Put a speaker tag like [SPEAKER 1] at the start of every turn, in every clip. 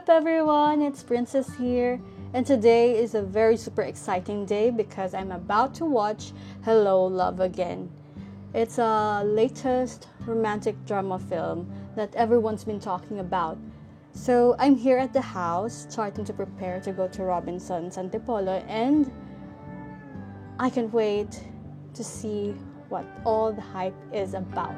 [SPEAKER 1] up everyone? It's Princess here, and today is a very super exciting day because I'm about to watch Hello Love Again. It's a latest romantic drama film that everyone's been talking about. So I'm here at the house starting to prepare to go to Robinson's Antipolo, and I can't wait to see what all the hype is about.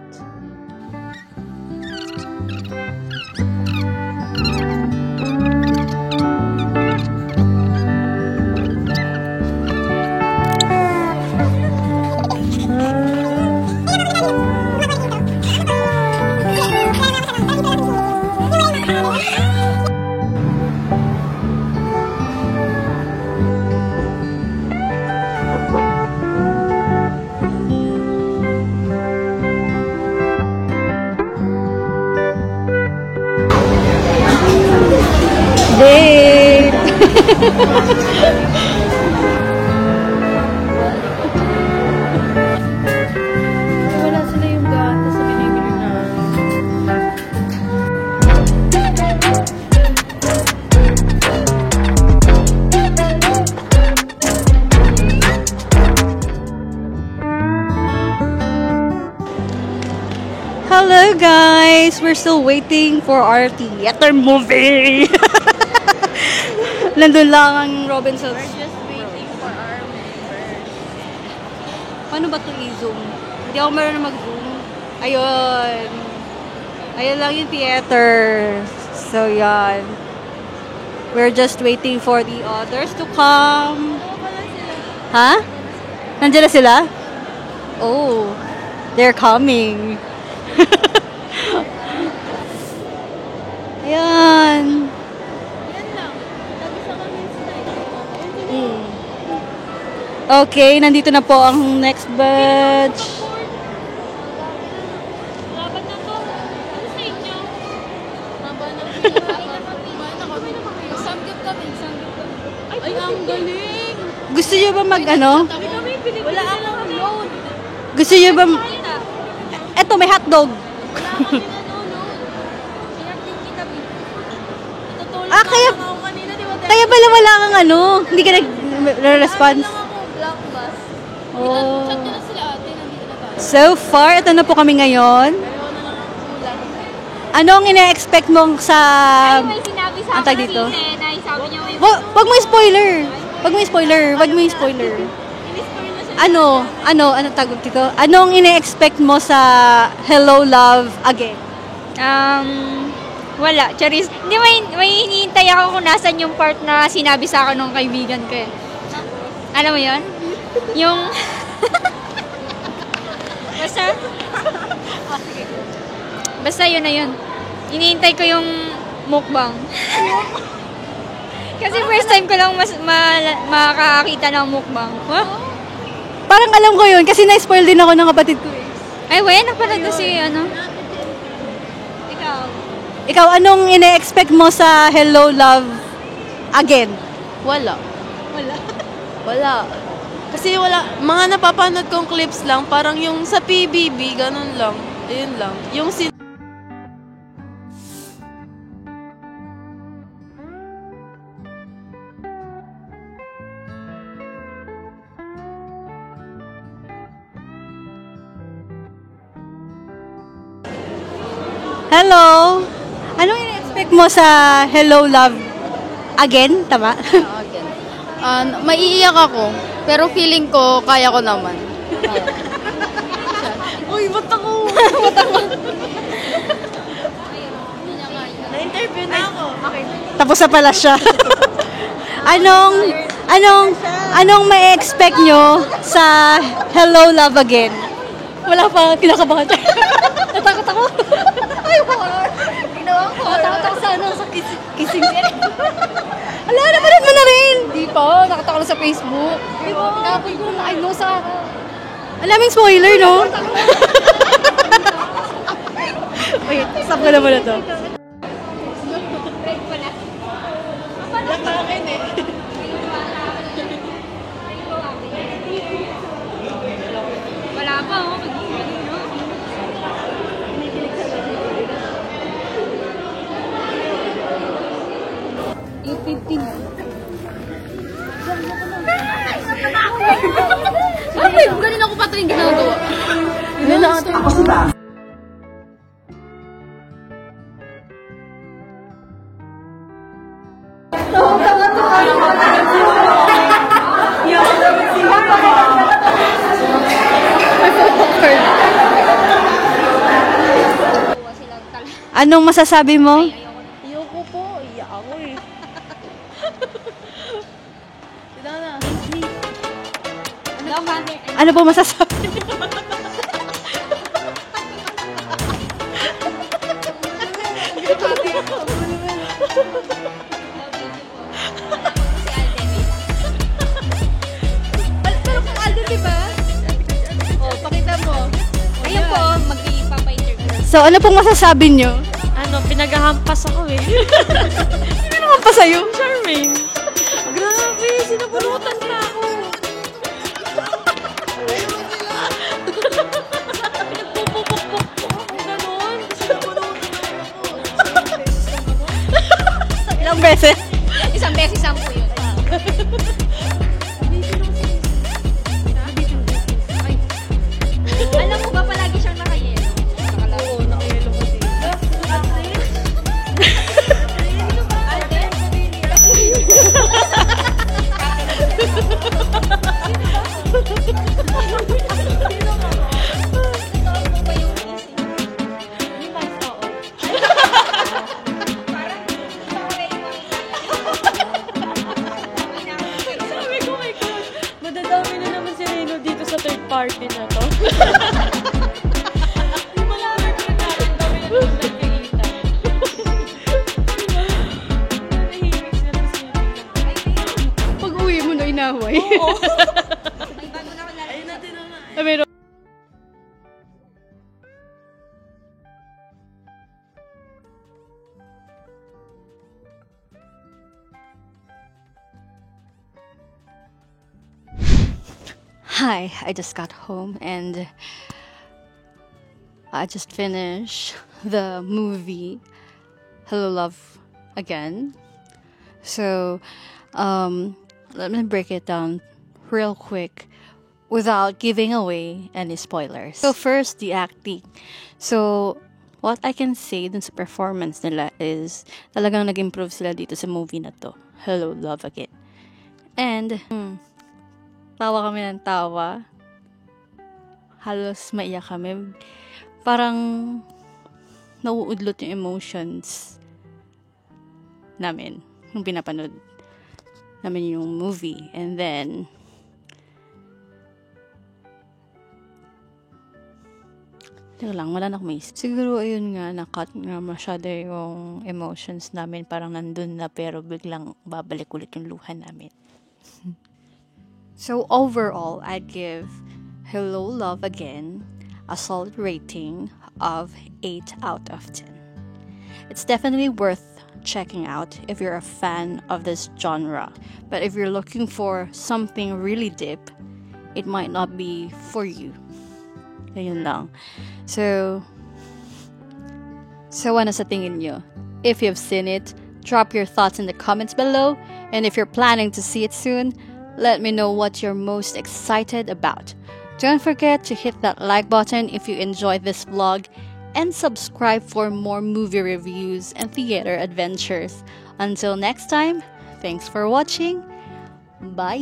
[SPEAKER 1] Date! Wala sila yung gatas sa binibili namin. Hello guys! We're still waiting for our theater movie! Nandun lang ang Robinsons.
[SPEAKER 2] We're just waiting for our members.
[SPEAKER 1] Paano ba ito i-zoom? Hindi ako marunong mag-zoom. Ayun. Ayun lang yung theater. So, yan. We're just waiting for the others to come. Ha? Nandiyan na sila? Oh. They're coming. Ayan. Okay, nandito na po ang next batch.
[SPEAKER 2] Laban na to. Ano sa inyo? Laban na to. Samgyup kami. Ay, ang galing.
[SPEAKER 1] Gusto niyo ba mag-ano?
[SPEAKER 2] Wala akong load.
[SPEAKER 1] Gusto niyo ba... Eto, may hotdog. Ah, kaya pala wala kang ano, hindi ka nag-response. Oh.
[SPEAKER 2] Chat nyo na sila ate, nandito na tayo.
[SPEAKER 1] So far, ito na po kami ngayon. Anong ina-expect mo sa...
[SPEAKER 2] May sinabi sa
[SPEAKER 1] Ang tag
[SPEAKER 2] akin
[SPEAKER 1] dito?
[SPEAKER 2] na si Nenay, sabi niya may...
[SPEAKER 1] Wag mo spoiler. Wag mo spoiler. Wag mo spoiler. Ano tawag dito? Anong ina-expect mo sa Hello Love Again?
[SPEAKER 2] Wala, Charis. Hindi, may hinihintay ako kung nasan yung part na sinabi sa akin ng kaibigan ko eh. Alam mo yun? Yung... Basta yun na yun. Hinihintay ko yung mukbang. Kasi first time ko lang makakakita ng mukbang. Huh?
[SPEAKER 1] Parang alam ko yun kasi na-spoil din ako ng kapatid ko eh.
[SPEAKER 2] Ay, napanood ko si ano.
[SPEAKER 1] Ikaw, anong ina-expect mo sa Hello Love Again?
[SPEAKER 3] Wala. Kasi mga napapanood kong clips lang, parang yung sa PBB, ganun lang. Ayun lang. Yung
[SPEAKER 1] Hello! Anong ina-expect mo sa Hello Love Again? Tama?
[SPEAKER 3] again. Maiiyak ako, pero feeling ko, kaya ko naman.
[SPEAKER 1] Uy, ba't ako?
[SPEAKER 3] Na-interview na ako.
[SPEAKER 1] Tapos na pala siya. Anong ma-expect nyo sa Hello Love Again? Wala pa, kinakabahan siya. Natakot ako. Ay, horror. Ginawa ko. Natakot ako sa kissing scene. Ala, napanood mo na rin.
[SPEAKER 3] Di pa, nakita ko lang sa Facebook.
[SPEAKER 1] Di ba? Nakapag ko na, I know sa... Alaming spoiler, no? Wait, stop ko na muna to.
[SPEAKER 2] Wala pa, oh.
[SPEAKER 3] na ate.
[SPEAKER 1] Anong masasabi mo?
[SPEAKER 3] Ayoko po. Iyak ako eh. Sila na.
[SPEAKER 1] Ano po masasabi?
[SPEAKER 2] Pero kung Alden, diba?
[SPEAKER 3] Oh, pakita mo.
[SPEAKER 2] Ayun po, magpapa-interview.
[SPEAKER 1] So, ano pong masasabi nyo?
[SPEAKER 3] Ano, pinagahampas ako eh.
[SPEAKER 1] Ano naman pa sa'yo?
[SPEAKER 3] Charmaine. Grabe, sinabunutan na ako. Pinagpupukpuk ko ako, ganon. Sinabunutan ako.
[SPEAKER 1] Ilang beses?
[SPEAKER 2] Isang beses lang po yun. Alam mo ba palagi siyang nakayelo?
[SPEAKER 3] Oo, nakayelo ko din.
[SPEAKER 2] Alden?
[SPEAKER 3] Sabi ko, my God, madadami na naman si Reno dito sa third party na to. Yung mga natin dami na naman nagkikita. Nahihimik sila kasi.
[SPEAKER 1] Pag uwi mo na inaway.
[SPEAKER 3] Oo.
[SPEAKER 2] May bago na ako lalaki.
[SPEAKER 3] Ayun natin na nga.
[SPEAKER 1] Pero, hi, I just got home and I just finished the movie Hello Love Again. So, let me break it down real quick without giving away any spoilers. So first, the acting. So, what I can say dun sa performance nila is talagang nag-improve sila dito sa movie na to, Hello Love Again. And, tawa kami ng tawa. Halos maiyak kami. Parang nauudlot yung emotions namin nung pinapanood namin yung movie. And then, teka lang, wala na akong maisip. Siguro, ayun nga, na-cut nga masyado yung emotions namin. Parang nandun na, pero biglang babalik ulit yung luha namin. So, overall, I'd give Hello Love Again a solid rating of 8 out of 10. It's definitely worth checking out if you're a fan of this genre. But if you're looking for something really deep, it might not be for you. Ayun lang. So ano sa tingin nyo? If you've seen it, drop your thoughts in the comments below. And if you're planning to see it soon, let me know what you're most excited about. Don't forget to hit that like button if you enjoyed this vlog and subscribe for more movie reviews and theater adventures. Until next time, thanks for watching. Bye!